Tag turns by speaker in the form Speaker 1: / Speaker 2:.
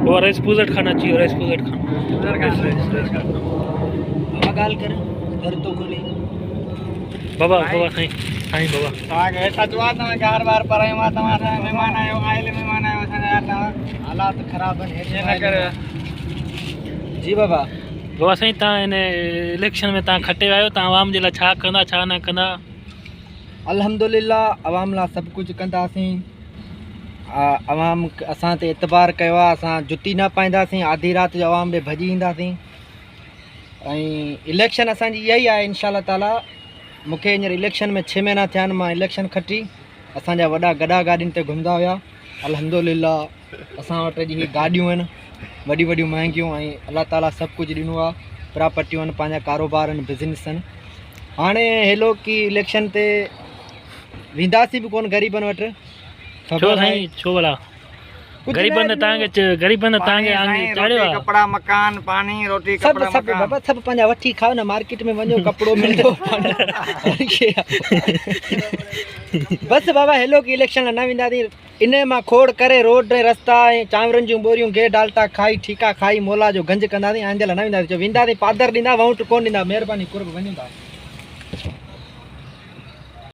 Speaker 1: और राइस पूजट खाना चाहिए, राइस पूजट खाना।
Speaker 2: बाबा गाल कर घर तो खोली
Speaker 1: बाबा बाबा साईं साईं बाबा
Speaker 2: तव्हांखे हेठा चवां तव्हां घर बार पर मां तव्हां महिमान आहियो, आयल महिमान आहियो, असांजा यार तव्हां हालात ख़राब आहिनि हेठि न करे। जी बाबा।
Speaker 1: बाबा साईं तव्हां इन इलेक्शन में तव्हां खटे आयो, तव्हां आवाम जे लाइ छा कंदा छा न कंदा?
Speaker 2: अल्हम्दुलिल्लाह अवाम लाइ सभु कुझु कंदासीं। अवाम असां ते एतबार कयो आहे, असां जुती न पाईंदासीं, आधी राति जो अवाम ॾे भॼी ईंदासीं। ऐं इलेक्शन असांजी इहा ई आहे इंशाअल्लाह ताला। मूंखे हींअर इलेक्शन में 6 महीना थिया आहिनि, मां इलेक्शन खटी। असांजा वॾा गॾा गाॾियुनि ते घुमंदा हुआ। अल्हम्दुलिल्लाह असां वटि जी गाॾियूं आहिनि वॾियूं वॾियूं महांगियूं, ऐं अलाह ताला सभु कुझु ॾिनो आहे। प्रॉपर्टियूं आहिनि, पंहिंजा कारोबार आहिनि, बिज़नेस आहिनि। हाणे हेलो की इलेक्शन ते वेंदासीं बि कोन ग़रीबनि वटि।
Speaker 1: छो साईं छो भला? गरीबनि गरीबनि तव्हांखे चाढ़ियो आहे?
Speaker 2: कपिड़ा मकान पानी रोटी सभु सभु बाबा सभु पंहिंजा वठी खाओ न। मार्केट में वञो कपिड़ो मिलंदो। बसि बाबा हेलो की इलेक्शन न वेंदासीं। इन मां खोड़ करे रोड रस्ता ऐं चांवरनि जूं बोरियूं गे डाल्टा खाई ठीका खाई मोला जो गंज कंदासीं। आंदे न वेंदासीं। वेंदासीं पादर ॾींदा वोट कोन ॾींदा। महिरबानी कुर्ब वञूं था।